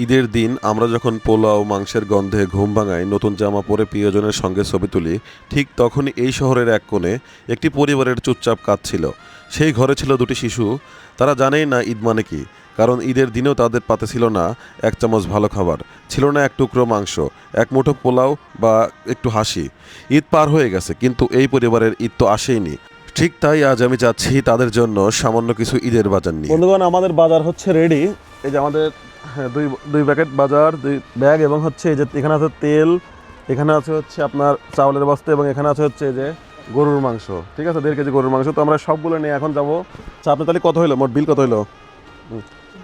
ঈদের দিন আমরা যখন পোলাও মাংসের গন্ধে ঘুম ভাঙাই, নতুন জামা পরে প্রিয়জনের সঙ্গে ছবি তুলি, ঠিক তখনই এই শহরের এক কোণে একটি পরিবারের চুপচাপ কাঁদছিল। সেই ঘরে ছিল দুটি শিশু। তারা জানেই না ঈদ মানে কি, কারণ ঈদের দিনেও তাদের পাতে ছিল না এক চামচ ভালো খাবার, ছিল না এক টুকরো মাংস, এক মুঠো পোলাও বা একটু হাসি। ঈদ পার হয়ে গেছে, কিন্তু এই পরিবারের ঈদ তো আসেইনি। ঠিক তাই আজ আমি চাচ্ছি তাদের জন্য সামান্য কিছু ঈদের বাজার নিয়ে। বন্ধুগণ, আমাদের বাজার হচ্ছে রেডি। এই যে আমাদের দুই প্যাকেট বাজার, দুই ব্যাগ, এবং হচ্ছে এই যে এখানে আছে তেল, এখানে আছে হচ্ছে আপনার চাউলের বস্তা, এবং এখানে আছে হচ্ছে এই যে গরুর মাংস। ঠিক আছে, 1.5 কেজি গরুর মাংস। তো আমরা সবগুলো নিয়ে এখন যাবো। আচ্ছা, আপনার তাহলে কত হইলো মোট বিল? কত হইলো?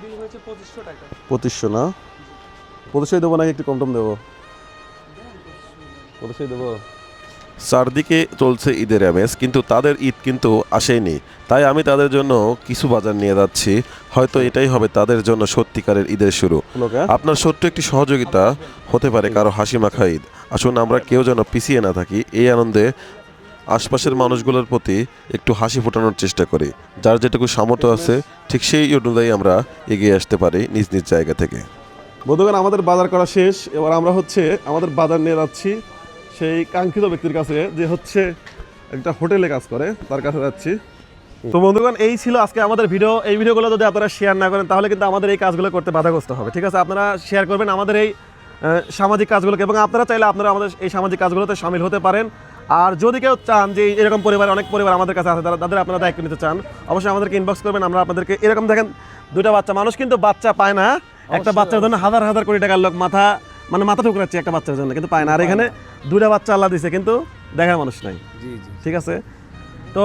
বিল হয়েছে 2500 টাকা। 2500 না? 2500 দেবো নাকি একটু কম টম দেবো? 2500 দেবো। চারদিকে চলছে ঈদের আমেজ, কিন্তু তাদের ঈদ কিন্তু আসেনি। তাই আমি তাদের জন্য কিছু বাজার নিয়ে যাচ্ছি। হয়তো এটাই হবে তাদের জন্য সত্যিকারের ঈদের শুরু। আপনার ছোট্ট একটি সহযোগিতা হতে পারে কারো হাসি মাখা ঈদ। আসুন আমরা কেউ যেন পিছিয়ে না থাকি, এই আনন্দে আশপাশের মানুষগুলোর প্রতি একটু হাসি ফোটানোর চেষ্টা করি। যার যেটুকু সামর্থ্য আছে ঠিক সেই অনুযায়ী আমরা এগিয়ে আসতে পারি নিজ নিজ জায়গা থেকে। বন্ধুগণ, আমাদের বাজার করা শেষ। এবার আমরা হচ্ছে আমাদের বাজার নিয়ে যাচ্ছি সেই কাঙ্ক্ষিত ব্যক্তির কাছে, যে হচ্ছে একটা হোটেলে কাজ করে, তার কাছে যাচ্ছি। তো বন্ধুগণ, এই ছিল আজকে আমাদের ভিডিও। এই ভিডিওগুলো যদি আপনারা শেয়ার না করেন তাহলে কিন্তু আমাদের এই কাজগুলো করতে বাধাগ্রস্ত হবে। ঠিক আছে, আপনারা শেয়ার করবেন আমাদের এই সামাজিক কাজগুলোকে, এবং আপনারা চাইলে আপনারা আমাদের এই সামাজিক কাজগুলোতে শামিল হতে পারেন। আর যদি কেউ চান যে এরকম পরিবার, অনেক পরিবার আমাদের কাছে আছে, তাদের আপনারা দায়িত্ব নিতে চান, অবশ্যই আমাদেরকে ইনবক্স করবেন। আমরা আপনাদেরকে এরকম, দেখেন, দুইটা বাচ্চা, মানুষ কিন্তু বাচ্চা পায় না। একটা বাচ্চার জন্য হাজার হাজার কোটি টাকার লোক মাথা ঠুকরাচ্ছে একটা বাচ্চার জন্য, কিন্তু পায় না। আর এখানে দুইটা বাচ্চা আল্লাহ দিছে, কিন্তু দেখার মানুষ নাই। ঠিক আছে, তো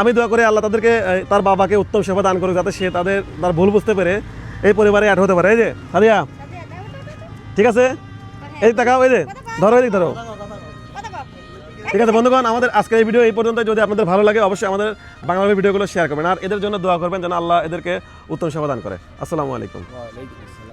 আমি দোয়া করি আল্লাহ তাদেরকে, তার বাবাকে উত্তম সেবা দান করুক, যাতে সে তার ভুল বুঝতে পেরে এই পরিবারে অ্যাড হতে পারে। এই যে সাদিয়া, ঠিক আছে, এই তাকাও, এই যে ধরো, এদিক ধরো। ঠিক আছে বন্ধুগণ, আমাদের আজকের এই ভিডিও এই পর্যন্ত। যদি আপনাদের ভালো লাগে অবশ্যই আমাদের বাংলা ভিডিওগুলো শেয়ার করবেন, আর এদের জন্য দোয়া করবেন যেন আল্লাহ এদেরকে উত্তম সেবা দান করে। আসসালামু আলাইকুম।